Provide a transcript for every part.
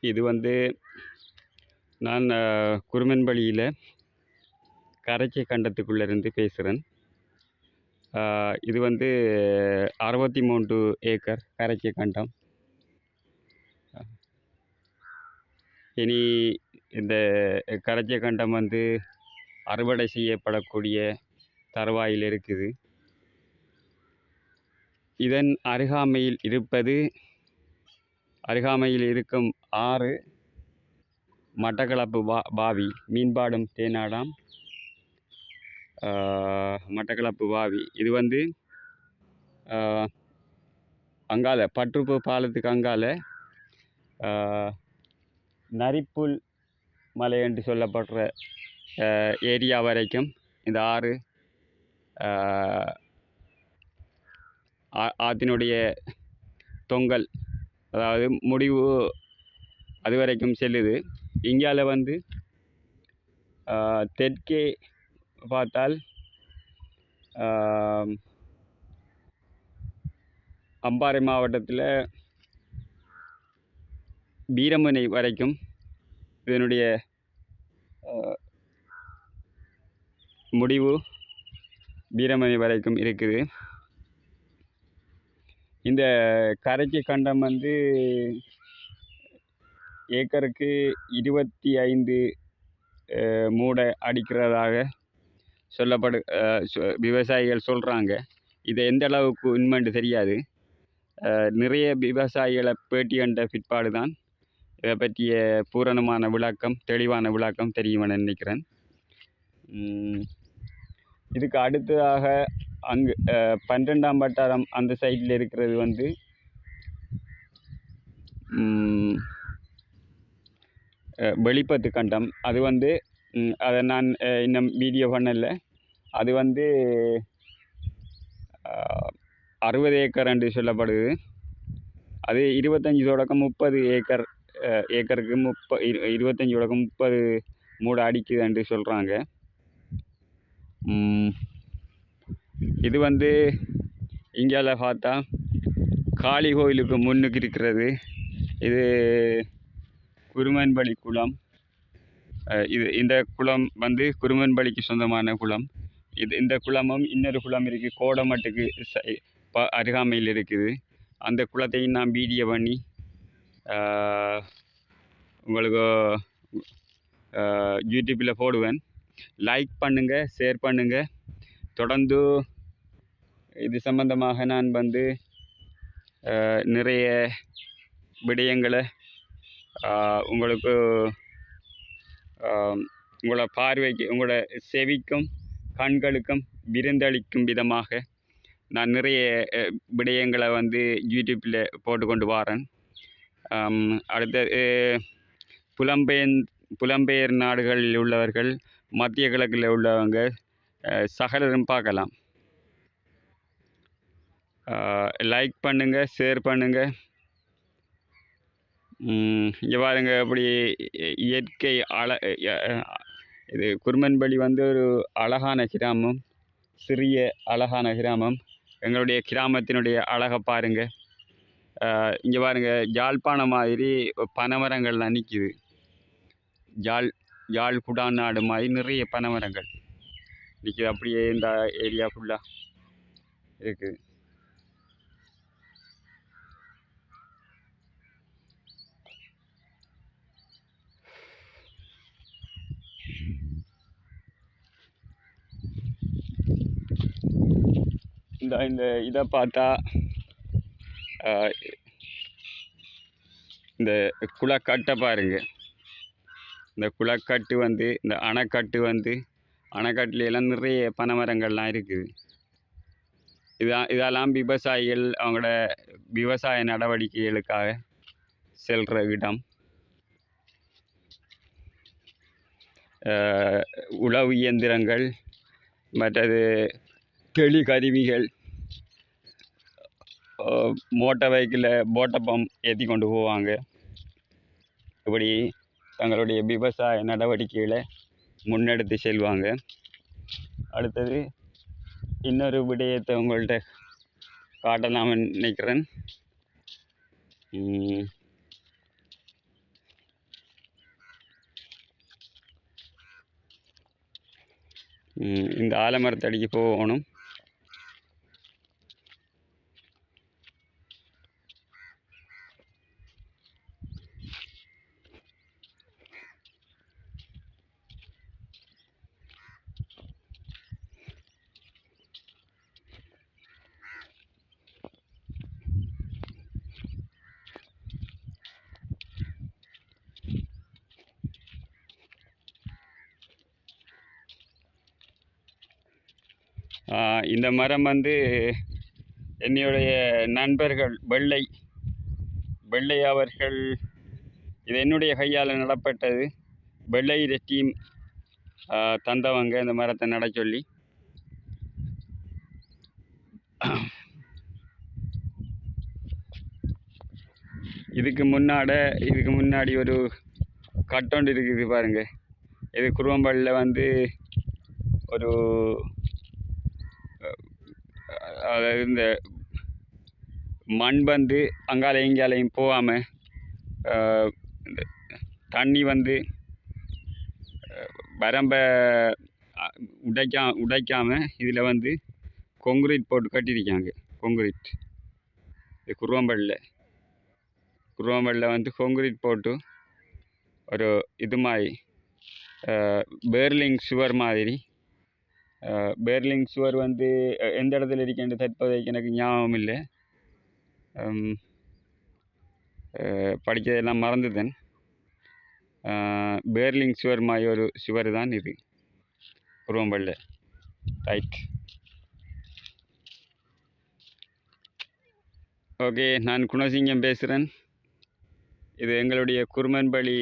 இது வந்து நான் குருமன்பள்ளியில் கரைச்சி கண்டத்துக்குள்ளேருந்து பேசுகிறேன். இது வந்து 63 ஏக்கர் கரைச்சி கண்டம். இனி இந்த கரைச்சி கண்டம் வந்து அறுவடை செய்யப்படக்கூடிய தருவாயில் இருக்குது. இதன் அருகாமையில் இருக்கும் ஆறு மட்டக்களப்பு பாவி, மீன்பாடும் தேனாடாம் மட்டக்களப்பு பாவி. இது வந்து அங்கால பற்றுப்பு பாலத்துக்கு அங்கால நரிப்புல் மலை என்று சொல்லப்படுற ஏரியா வரைக்கும் இந்த ஆறு ஆற்றினுடைய தொங்கல், அதாவது முடிவு அது வரைக்கும் செல்லுது. இங்கால வந்து தெற்கே பார்த்தால் அம்பாறை மாவட்டத்தில் வீரமனை வரைக்கும் இதனுடைய முடிவு வீரமனை வரைக்கும் இருக்குது. இந்த கரைச்சி கண்டம் வந்து ஏக்கருக்கு 25 மூடை அடிக்கிறதாக விவசாயிகள் சொல்கிறாங்க. இதை எந்த அளவுக்கு உண்மைன்னு தெரியாது. நிறைய விவசாயிகளை பேட்டி கண்ட பிற்பாடு தான் இதை பற்றிய பூரணமான விளக்கம், தெளிவான விளக்கம் தெரியுமென நினைக்கிறேன். இதுக்கு அடுத்ததாக அங்கு 12ஆம் வட்டாரம் அந்த சைடில் இருக்கிறது வந்து வெளிப்பத்து கண்டம். அது வந்து அதை நான் இன்னும் வீடியோ பண்ணலை. அது வந்து 60 ஏக்கர் என்று சொல்லப்படுது. அது 25 தொடக்கம் 30 ஏக்கர், ஏக்கருக்கு 25 தொடக்கம் 30 மூடை அடிக்குது என்று சொல்கிறாங்க. இது வந்து இங்கால பார்த்தா காளி கோயிலுக்கு முன்னுக்கு இருக்கிறது. இது குருமன்பள்ளி குளம். இந்த குளம் வந்து குருமன்பள்ளிக்கு சொந்தமான குளம். இந்த குளமும் இன்னொரு குளம் இருக்குது, கோடமட்டுக்கு அருகாமையில் இருக்குது. அந்த குளத்தையும் நான் வீடியோ பண்ணி உங்களுக்கு யூடியூப்பில் போடுவேன். லைக் பண்ணுங்கள், ஷேர் பண்ணுங்கள். தொடர்ந்து இது சம்பந்தமாக நான் வந்து நிறைய விடயங்களை உங்களுக்கு உங்களோட பார்வைக்கு, உங்களோட செவிக்கும் கண்களுக்கும் விருந்தளிக்கும் விதமாக நான் நிறைய விடயங்களை வந்து யூடியூப்பில் போட்டுக்கொண்டு வரேன். அடுத்தது புலம்பெயர் நாடுகளில் உள்ளவர்கள், மத்திய கிழக்கில் உள்ளவங்க சகலரும் பார்க்கலாம். லைக் பண்ணுங்கள், ஷேர் பண்ணுங்கள். இங்கே பாருங்க, அப்படி இயற்கை இது குருமன்பள்ளி வந்து ஒரு அழகான கிராமம், சிறிய அழகான கிராமம். எங்களுடைய கிராமத்தினுடைய அழகை பாருங்கள். இங்கே பாருங்கள், யாழ்ப்பாணம் மாதிரி பனைமரங்கள்லாம் நிற்கிது. யாழ் குடாநாடு மாதிரி நிறைய பனைமரங்கள் நிற்கிது. அப்படியே இந்த ஏரியா ஃபுல்லாக இருக்குது. இந்த இதை பார்த்தா இந்த குளக்கட்டை பாருங்க. இந்த குளக்கட்டு வந்து இந்த அணைக்கட்டு வந்து அணைக்கட்டுலாம் நிறைய பனைமரங்கள்லாம் இருக்குது. இதெல்லாம் விவசாயிகள் அவங்களோட விவசாய நடவடிக்கைகளுக்காக செல்கிற இடம். உழவு இயந்திரங்கள், மற்றது தெளி கருவிகள், மோட்டார் வெஹிக்கிளில் போட்டை பம்ப் ஏற்றி கொண்டு போவாங்க. இப்படி தங்களுடைய விவசாய நடவடிக்கைகளை முன்னெடுத்து செல்வாங்க. அடுத்தது இன்னொரு விடயத்தை உங்கள்கிட்ட காட்டலாம்னு நினைக்கிறேன். இந்த ஆலமரத்தடிக்கு போகணும். இந்த மரம் வந்து என்னுடைய நண்பர்கள் வெள்ளை அவர்கள், இது என்னுடைய கையால் நடப்பட்டது. வெள்ளை டீம் தந்தவங்க இந்த மரத்தை நட சொல்லி. இதுக்கு முன்னாடி ஒரு கட்டொண்டு இருக்குது பாருங்க. இது குருவம்பள்ளியில் வந்து ஒரு இந்த மண் வந்து அங்கால இங்காலையும் போகாமல் இந்த தண்ணி வந்து வரம்பை உடைக்காமல் இதில் வந்து கொங்க்ரீட் போட்டு கட்டியிருக்காங்க. கொங்க்ரீட் இது குருவம்பள்ளியில் வந்து கொங்க்ரீட் போட்டு ஒரு இது மாதிரி பேர்லிங் சுவர் மாதிரி. பேர்லிங் சுவர் வந்து எந்த இடத்துல இருக்கேன்னு தற்போதைக்கு எனக்கு ஞாபகம் இல்லை. படித்ததெல்லாம் மறந்துதேன். பேர்லிங் சுவர் மாதிரி ஒரு சுவர் தான் இது குருவம்பள்ளியில். Right, okay. நான் குணசிங்கம் பேசுகிறேன். இது எங்களுடைய குருமன்பள்ளி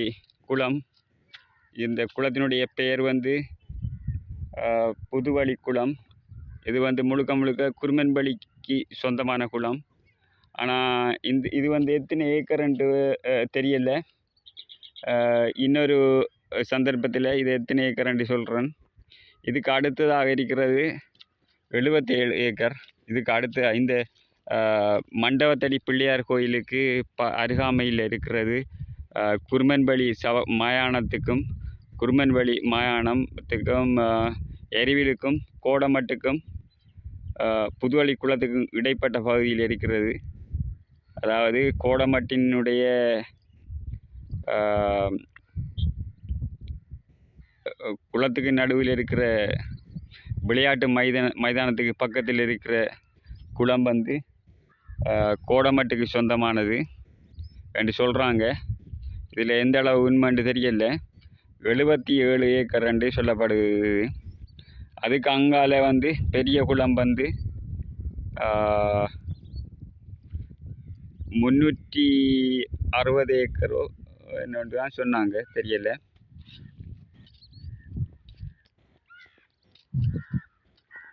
குளம். இந்த குளத்தினுடைய பெயர் வந்து புதுவழி குளம். இது வந்து முழுக்க குருமன்பள்ளிக்கு சொந்தமான குளம். ஆனால் இது வந்து எத்தனை ஏக்கர்ன்ட்டு தெரியல. இன்னொரு சந்தர்ப்பத்தில் இது எத்தனை ஏக்கர்ன்ட்டு சொல்கிறேன். இதுக்கு அடுத்ததாக இருக்கிறது 77 ஏக்கர். இதுக்கு அடுத்து இந்த மண்டபத்தடி பிள்ளையார் கோயிலுக்கு அருகாமையில் இருக்கிறது குருமன்பள்ளி மயானத்துக்கும், குருமன்பள்ளி மயானத்துக்கும், எரிவிலுக்கும், கோடமட்டுக்கும், புதுவழி குளத்துக்கும் இடைப்பட்ட பகுதியில் இருக்கிறது. அதாவது கோடமட்டினுடைய குளத்துக்கு நடுவில் இருக்கிற விளையாட்டு மைதானத்துக்கு பக்கத்தில் இருக்கிற குளம் வந்து கோடமட்டுக்கு சொந்தமானது என்று சொல்கிறாங்க. இதில் எந்த அளவு உண்மைன்னு தெரியல. 77 ஏக்கர் என்று சொல்லப்படுது. அதுக்கு அங்கால வந்து பெரிய குளம் வந்து 360 ஏக்கரோ என்னொன்று தான் சொன்னாங்க, தெரியல.